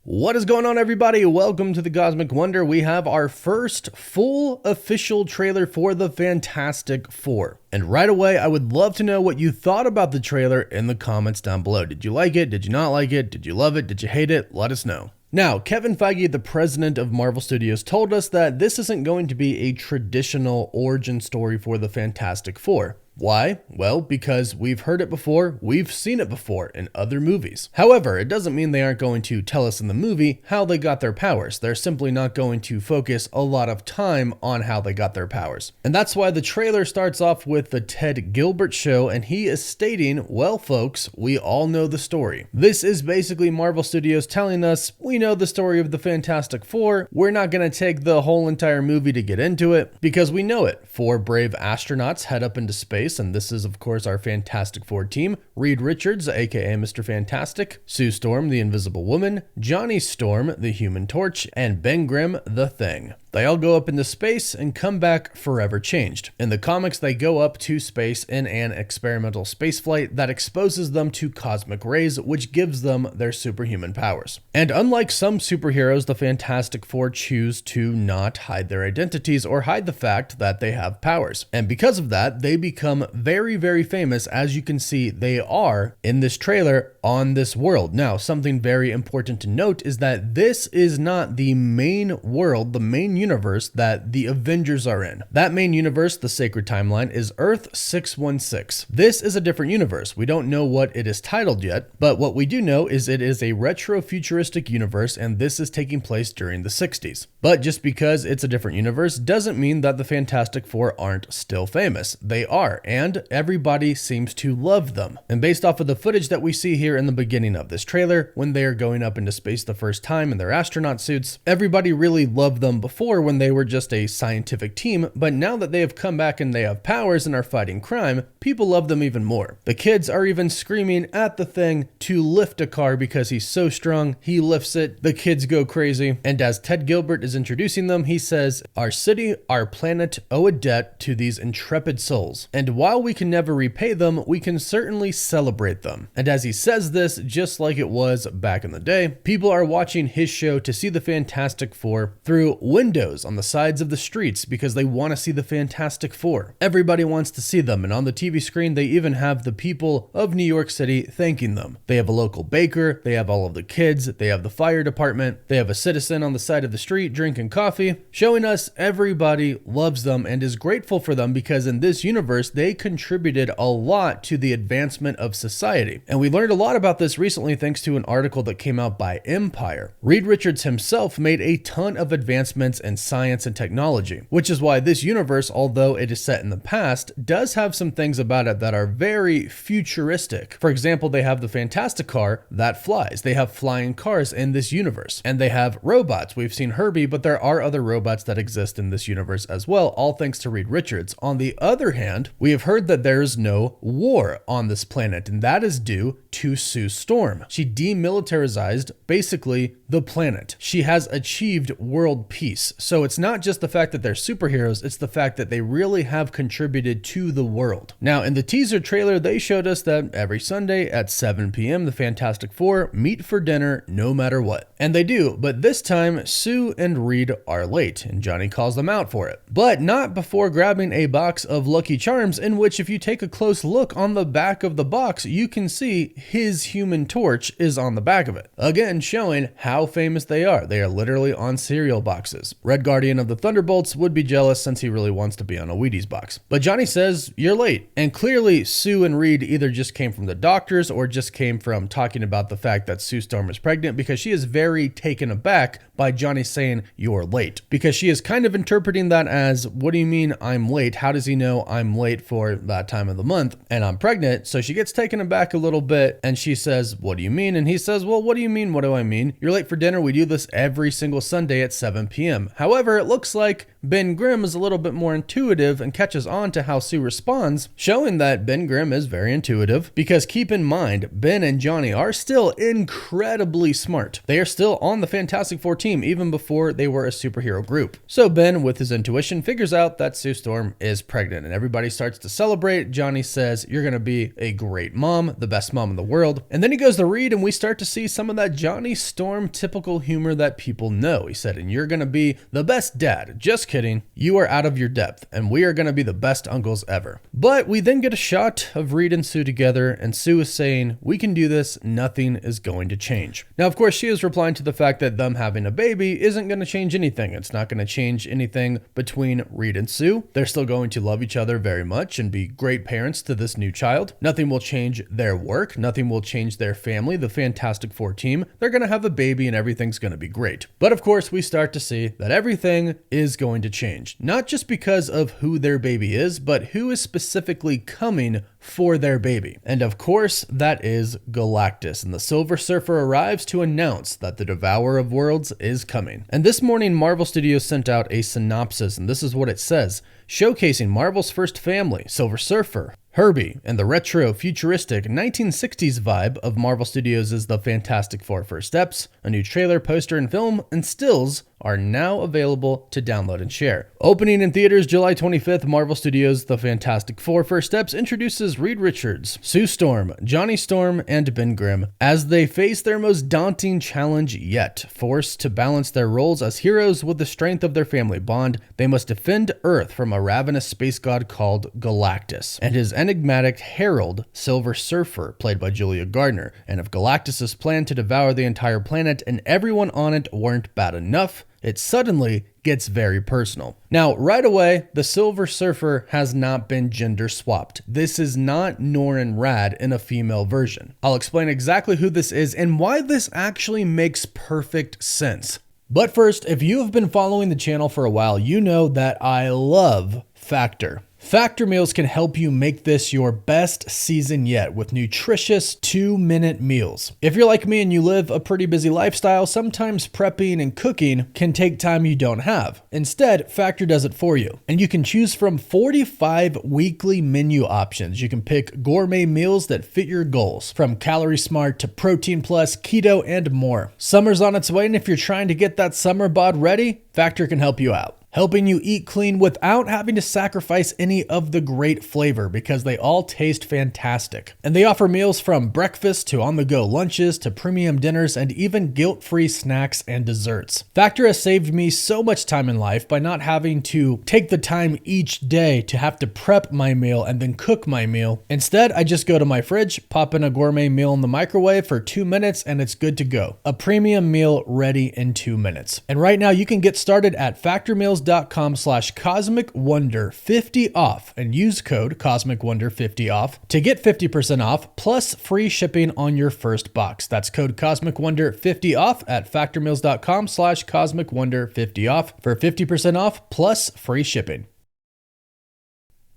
What is going on, everybody? Welcome to the Cosmic Wonder. We have our first full official trailer for the Fantastic Four. And right away, I would love to know what you thought about the trailer in the comments down below. Did you like it? Did you not like it? Did you love it? Did you hate it? Let us know. Now, Kevin Feige, the president of Marvel Studios, told us that this isn't going to be a traditional origin story for the Fantastic Four. Why? Well, because we've heard it before, we've seen it before in other movies. However, it doesn't mean they aren't going to tell us in the movie how they got their powers. They're simply not going to focus a lot of time on how they got their powers. And that's why the trailer starts off with the Ted Gilbert show, and he is stating, well folks, we all know the story. This is basically Marvel Studios telling us, we know the story of the Fantastic Four, we're not going to take the whole entire movie to get into it, because we know it. 4 brave astronauts head up into space, and this is of course our Fantastic Four team: Reed Richards, aka Mr. Fantastic, Sue Storm, the Invisible Woman, Johnny Storm, the Human Torch, and Ben Grimm, the Thing. They all go up into space and come back forever changed. In the comics, they go up to space in an experimental spaceflight that exposes them to cosmic rays, which gives them their superhuman powers. And unlike some superheroes, the Fantastic Four choose to not hide their identities or hide the fact that they have powers. And because of that, they become very, very famous, as you can see they are in this trailer on this world. Now, something very important to note is that this is not the main world, the main universe that the Avengers are in. That main universe, the Sacred Timeline, is Earth 616. This is a different universe. We don't know what it is titled yet, but what we do know is it is a retro-futuristic universe, and this is taking place during the 60s. But just because it's a different universe doesn't mean that the Fantastic Four aren't still famous. They are, and everybody seems to love them. And based off of the footage that we see here in the beginning of this trailer, when they are going up into space the first time in their astronaut suits, everybody really loved them before when they were just a scientific team, but now that they have come back and they have powers and are fighting crime, people love them even more. The kids are even screaming at the Thing to lift a car because he's so strong, he lifts it, the kids go crazy, and as Ted Gilbert is introducing them, he says, "Our city, our planet owe a debt to these intrepid souls, and while we can never repay them, we can certainly celebrate them." And as he says this, just like it was back in the day, people are watching his show to see the Fantastic Four through windows on the sides of the streets because they want to see the Fantastic Four. Everybody wants to see them, and on the TV screen they even have the people of New York City thanking them. They have a local baker, they have all of the kids, they have the fire department, they have a citizen on the side of the street drinking coffee, showing us everybody loves them and is grateful for them because in this universe they contributed a lot to the advancement of society. And we learned a lot about this recently thanks to an article that came out by Empire. Reed Richards himself made a ton of advancements in science and technology, which is why this universe, although it is set in the past, does have some things about it that are very futuristic. For example, they have the Fantastic Car that flies. They have flying cars in this universe, and they have robots. We've seen Herbie, but there are other robots that exist in this universe as well, all thanks to Reed Richards. On the other hand, we have heard that there is no war on this planet, and that is due to Sue Storm. She demilitarized basically the planet. She has achieved world peace. So it's not just the fact that they're superheroes, it's the fact that they really have contributed to the world. Now, in the teaser trailer, they showed us that every Sunday at 7 p.m., the Fantastic Four meet for dinner no matter what. And they do, but this time, Sue and Reed are late, and Johnny calls them out for it. But not before grabbing a box of Lucky Charms, in which if you take a close look on the back of the box, you can see his Human Torch is on the back of it. Again, showing how famous they are. They are literally on cereal boxes. Red Guardian of the Thunderbolts would be jealous since he really wants to be on a Wheaties box. But Johnny says, "You're late." And clearly Sue and Reed either just came from the doctors or just came from talking about the fact that Sue Storm is pregnant, because she is very taken aback by Johnny saying, "You're late." Because she is kind of interpreting that as, what do you mean I'm late? How does he know I'm late for that time of the month? And I'm pregnant. So she gets taken aback a little bit and she says, "What do you mean?" And he says, "Well, what do you mean? What do I mean? You're late for dinner. We do this every single Sunday at 7 p.m. However, it looks like Ben Grimm is a little bit more intuitive and catches on to how Sue responds, showing that Ben Grimm is very intuitive, because keep in mind, Ben and Johnny are still incredibly smart. They are still on the Fantastic Four team even before they were a superhero group. So Ben, with his intuition, figures out that Sue Storm is pregnant, and everybody starts to celebrate. Johnny says, "You're gonna be a great mom, the best mom in the world." And then he goes to Reed, and we start to see some of that Johnny Storm typical humor that people know. He said, "And you're gonna be the best dad." Just kidding. You are out of your depth, and we are gonna be the best uncles ever. But we then get a shot of Reed and Sue together, and Sue is saying, "We can do this. Nothing is going to change." Now, of course, she is replying to the fact that them having a baby isn't going to change anything. It's not going to change anything between Reed and Sue. They're still going to love each other very much and be great parents to this new child. Nothing will change their work. Nothing will change their family, the Fantastic Four team. They're going to have a baby and everything's going to be great. But of course, we start to see that everything is going to change. Not just because of who their baby is, but who is specifically coming for their baby. And of course, that is Galactus. And the Silver Surfer arrives to announce that the Devourer of Worlds is coming. And this morning, Marvel Studios sent out a synopsis, and this is what it says. Showcasing Marvel's first family, Silver Surfer, Herbie, and the retro, futuristic 1960s vibe of Marvel Studios' The Fantastic Four First Steps, a new trailer, poster, and film, and stills are now available to download and share. Opening in theaters July 25th, Marvel Studios' The Fantastic Four First Steps introduces Reed Richards, Sue Storm, Johnny Storm, and Ben Grimm as they face their most daunting challenge yet. Forced to balance their roles as heroes with the strength of their family bond, they must defend Earth from a ravenous space god called Galactus and his enigmatic herald, Silver Surfer, played by Julia Gardner. And if Galactus' plan to devour the entire planet and everyone on it weren't bad enough, it suddenly gets very personal. Now, right away, the Silver Surfer has not been gender swapped. This is not Norrin Radd in a female version. I'll explain exactly who this is and why this actually makes perfect sense. But first, if you have been following the channel for a while, you know that I love Factor. Factor meals can help you make this your best season yet with nutritious 2-minute meals. If you're like me and you live a pretty busy lifestyle, sometimes prepping and cooking can take time you don't have. Instead, Factor does it for you. And you can choose from 45 weekly menu options. You can pick gourmet meals that fit your goals, from Calorie Smart to Protein Plus, Keto, and more. Summer's on its way, and if you're trying to get that summer bod ready, Factor can help you out, helping you eat clean without having to sacrifice any of the great flavor because they all taste fantastic. And they offer meals from breakfast to on-the-go lunches to premium dinners and even guilt-free snacks and desserts. Factor has saved me so much time in life by not having to take the time each day to have to prep my meal and then cook my meal. Instead, I just go to my fridge, pop in a gourmet meal in the microwave for 2 minutes, and it's good to go. A premium meal ready in 2 minutes. And right now you can get started at factormeals.com/cosmicwonder50 off and use code cosmicwonder50 off to get 50% off plus free shipping on your first box. That's code cosmicwonder50 off at factormeals.com/cosmicwonder50 off for 50% off plus free shipping.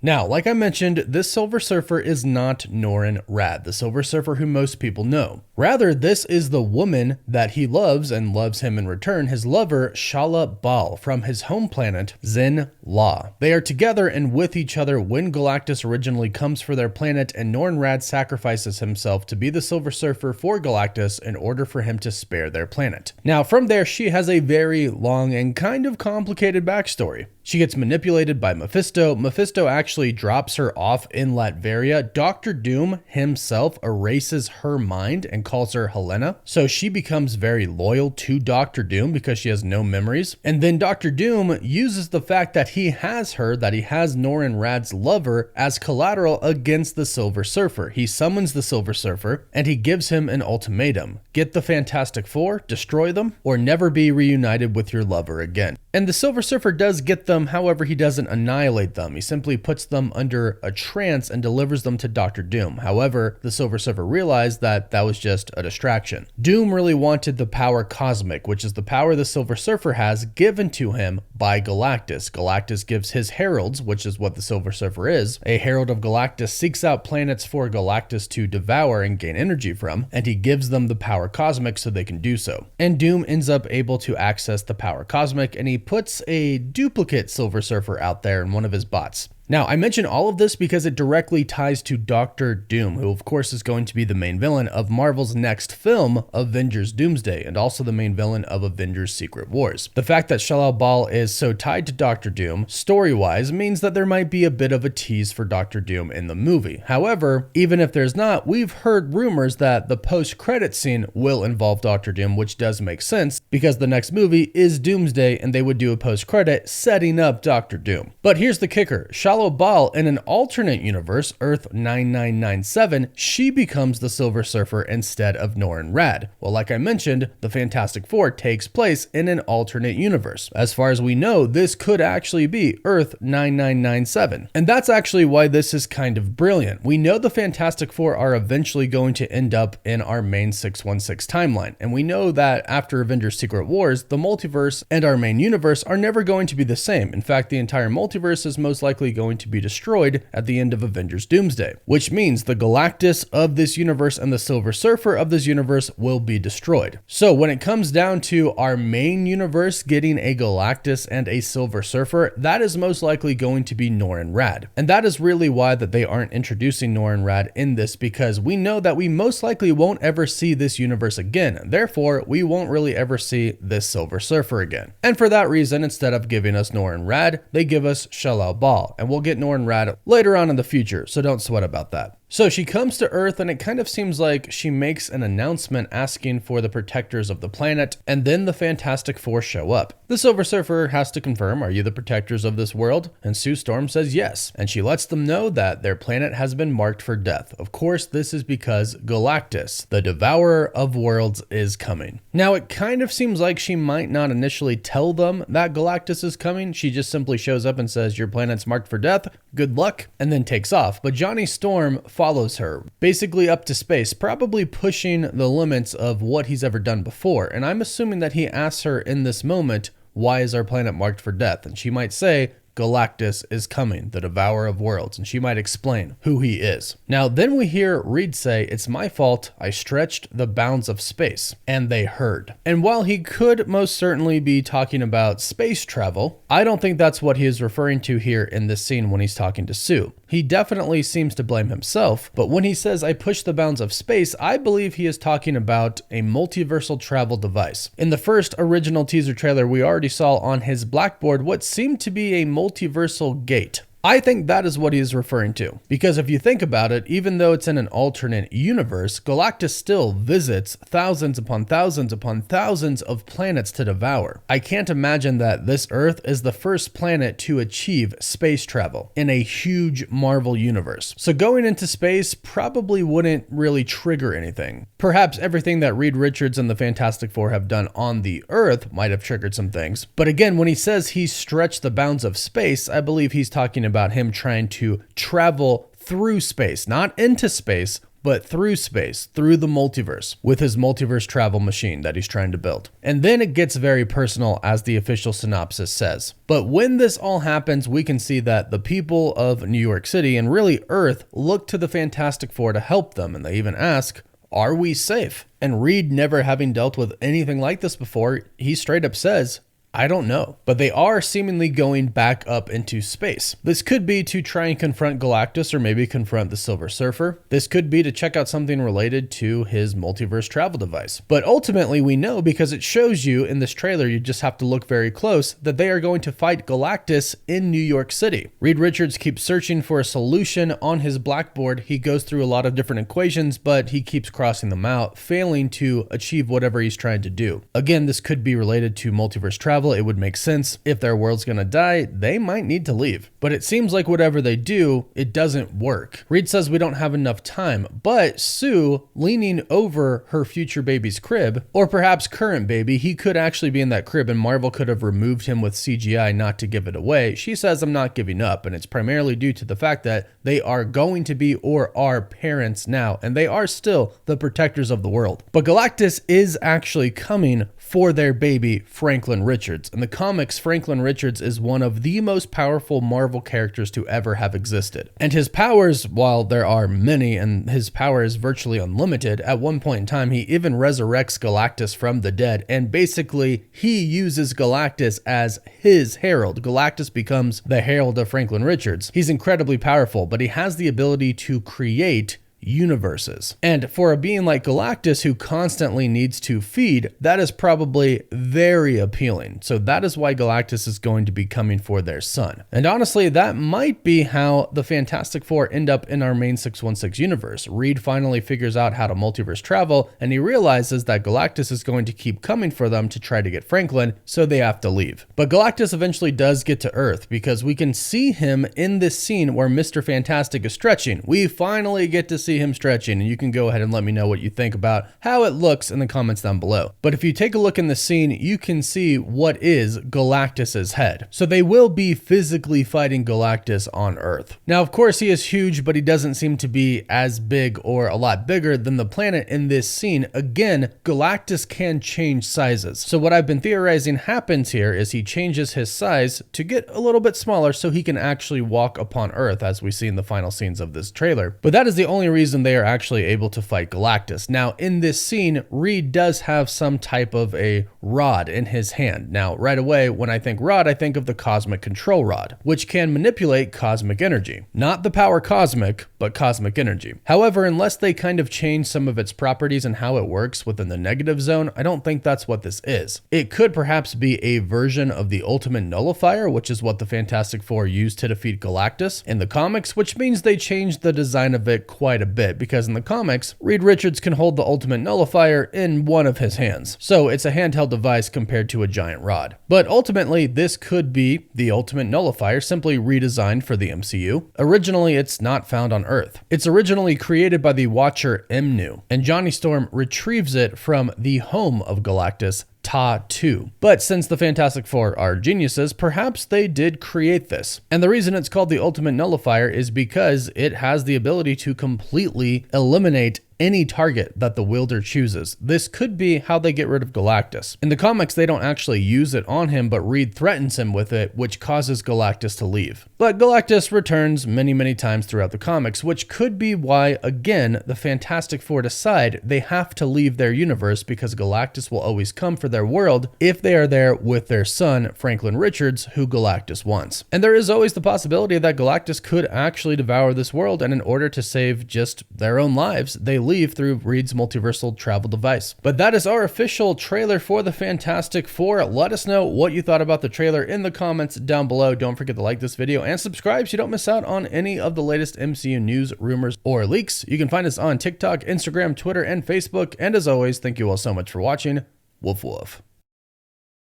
Now, like I mentioned, this Silver Surfer is not Norrin Radd, the Silver Surfer who most people know. Rather, this is the woman that he loves and loves him in return, his lover, Shala Bal, from his home planet, Zen-La. They are together and with each other when Galactus originally comes for their planet, and Norrin Radd sacrifices himself to be the Silver Surfer for Galactus in order for him to spare their planet. Now, from there, she has a very long and kind of complicated backstory. She gets manipulated by Mephisto. Mephisto actually drops her off in Latveria. Dr. Doom himself erases her mind and calls her Helena. So she becomes very loyal to Dr. Doom because she has no memories. And then Dr. Doom uses the fact that he has her, that he has Norrin Radd's lover, as collateral against the Silver Surfer. He summons the Silver Surfer and he gives him an ultimatum. Get the Fantastic Four, destroy them, or never be reunited with your lover again. And the Silver Surfer does get them, however, he doesn't annihilate them. He simply puts them under a trance and delivers them to Dr. Doom. However, the Silver Surfer realized that that was just a distraction. Doom really wanted the power cosmic, which is the power the Silver Surfer has given to him by Galactus. Galactus gives his heralds, which is what the Silver Surfer is. A herald of Galactus seeks out planets for Galactus to devour and gain energy from, and he gives them the power cosmic so they can do so. And Doom ends up able to access the power cosmic, and he puts a duplicate Silver Surfer out there in one of his bots. Now, I mention all of this because it directly ties to Dr. Doom, who of course is going to be the main villain of Marvel's next film, Avengers Doomsday, and also the main villain of Avengers Secret Wars. The fact that Shel-El Bal is so tied to Dr. Doom, story-wise, means that there might be a bit of a tease for Dr. Doom in the movie. However, even if there's not, we've heard rumors that the post-credit scene will involve Dr. Doom, which does make sense because the next movie is Doomsday and they would do a post-credit setting up Dr. Doom. But here's the kicker. Shel-El Bal, in an alternate universe, Earth 9997, she becomes the Silver Surfer instead of Norrin Radd. Well, like I mentioned, the Fantastic Four takes place in an alternate universe. As far as we know, this could actually be Earth 9997. And that's actually why this is kind of brilliant. We know the Fantastic Four are eventually going to end up in our main 616 timeline. And we know that after Avengers Secret Wars, the multiverse and our main universe are never going to be the same. In fact, the entire multiverse is most likely going to be destroyed at the end of Avengers Doomsday, which means the Galactus of this universe and the Silver Surfer of this universe will be destroyed. So when it comes down to our main universe getting a Galactus and a Silver Surfer, that is most likely going to be Norrin Radd. And that is really why that they aren't introducing Norrin Radd in this, because we know that we most likely won't ever see this universe again. Therefore, we won't really ever see this Silver Surfer again. And for that reason, instead of giving us Norrin Radd, they give us Shel-El Bal, and we'll get Norrin Radd later on in the future, so don't sweat about that. So she comes to Earth and it kind of seems like she makes an announcement asking for the protectors of the planet, and then the Fantastic Four show up. The Silver Surfer has to confirm, are you the protectors of this world? And Sue Storm says yes, and she lets them know that their planet has been marked for death. Of course, this is because Galactus, the Devourer of Worlds, is coming. Now, it kind of seems like she might not initially tell them that Galactus is coming. She just simply shows up and says, your planet's marked for death, good luck, and then takes off. But Johnny Storm follows her, basically up to space, probably pushing the limits of what he's ever done before. And I'm assuming that he asks her in this moment, why is our planet marked for death? And she might say, Galactus is coming, the Devourer of Worlds, and she might explain who he is. Now, then we hear Reed say, it's my fault, I stretched the bounds of space, and they heard. And while he could most certainly be talking about space travel, I don't think that's what he is referring to here in this scene when he's talking to Sue. He definitely seems to blame himself, but when he says, I pushed the bounds of space, I believe he is talking about a multiversal travel device. In the first original teaser trailer, we already saw on his blackboard what seemed to be a multiversal gate. I think that is what he is referring to, because if you think about it, even though it's in an alternate universe, Galactus still visits thousands upon thousands upon thousands of planets to devour. I can't imagine that this Earth is the first planet to achieve space travel in a huge Marvel universe. So going into space probably wouldn't really trigger anything. Perhaps everything that Reed Richards and the Fantastic Four have done on the Earth might have triggered some things. But again, when he says he stretched the bounds of space, I believe he's talking about him trying to travel through space, not into space, but through space, through the multiverse, with his multiverse travel machine that he's trying to build. And then it gets very personal, as the official synopsis says. But when this all happens, we can see that the people of New York City, and really Earth, look to the Fantastic Four to help them, and they even ask, are we safe? And Reed, never having dealt with anything like this before, he straight up says, I don't know, but they are seemingly going back up into space. This could be to try and confront Galactus, or maybe confront the Silver Surfer. This could be to check out something related to his multiverse travel device. But ultimately we know, because it shows you in this trailer, you just have to look very close, that they are going to fight Galactus in New York City. Reed Richards keeps searching for a solution on his blackboard. He goes through a lot of different equations, but he keeps crossing them out, failing to achieve whatever he's trying to do. Again, this could be related to multiverse travel. It would make sense. If their world's gonna die, they might need to leave. But it seems like whatever they do, it doesn't work. Reed says we don't have enough time, but Sue, leaning over her future baby's crib, or perhaps current baby, he could actually be in that crib and Marvel could have removed him with CGI not to give it away. She says, I'm not giving up, and it's primarily due to the fact that they are going to be, or are, parents now, and they are still the protectors of the world. But Galactus is actually coming for their baby, Franklin Richards. Richards. In the comics, Franklin Richards is one of the most powerful Marvel characters to ever have existed. And his powers, while there are many and his power is virtually unlimited, at one point in time he even resurrects Galactus from the dead, and basically he uses Galactus as his herald. Galactus becomes the herald of Franklin Richards. He's incredibly powerful, but he has the ability to create universes. And for a being like Galactus who constantly needs to feed, that is probably very appealing. So that is why Galactus is going to be coming for their son. And honestly, that might be how the Fantastic Four end up in our main 616 universe. Reed finally figures out how to multiverse travel, and he realizes that Galactus is going to keep coming for them to try to get Franklin, so they have to leave. But Galactus eventually does get to Earth, because we can see him in this scene where Mr. Fantastic is stretching. We finally get to see him stretching, and you can go ahead and let me know what you think about how it looks in the comments down below. But if you take a look in the scene, you can see what is Galactus's head. So they will be physically fighting Galactus on Earth. Now, of course, he is huge, but he doesn't seem to be as big or a lot bigger than the planet in this scene. Again, Galactus can change sizes. So what I've been theorizing happens here is he changes his size to get a little bit smaller so he can actually walk upon Earth, as we see in the final scenes of this trailer. But that is the only reason they are actually able to fight Galactus. Now, in this scene, Reed does have some type of a rod in his hand. Now, right away, when I think rod, I think of the cosmic control rod, which can manipulate cosmic energy. Not the power cosmic, but cosmic energy. However, unless they kind of change some of its properties and how it works within the negative zone, I don't think that's what this is. It could perhaps be a version of the ultimate nullifier, which is what the Fantastic Four used to defeat Galactus in the comics, which means they changed the design of it quite a bit, because in the comics, Reed Richards can hold the ultimate nullifier in one of his hands. So it's a handheld device compared to a giant rod. But ultimately, this could be the ultimate nullifier, simply redesigned for the MCU. Originally, it's not found on Earth. It's originally created by the Watcher Mnu, and Johnny Storm retrieves it from the home of Galactus, Ta 2. But since the Fantastic Four are geniuses, perhaps they did create this. And the reason it's called the Ultimate Nullifier is because it has the ability to completely eliminate any target that the wielder chooses. This could be how they get rid of Galactus. In the comics, they don't actually use it on him, but Reed threatens him with it, which causes Galactus to leave. But Galactus returns many times throughout the comics, which could be why, again, the Fantastic Four decide they have to leave their universe, because Galactus will always come for their world if they are there with their son, Franklin Richards, who Galactus wants. And there is always the possibility that Galactus could actually devour this world, and in order to save just their own lives, they leave through Reed's multiversal travel device. But that is our official trailer for the Fantastic Four. Let us know what you thought about the trailer in the comments down below. Don't forget to like this video and subscribe so you don't miss out on any of the latest MCU news, rumors, or leaks. You can find us on TikTok, Instagram, Twitter, and Facebook. And as always, thank you all so much for watching. Woof woof.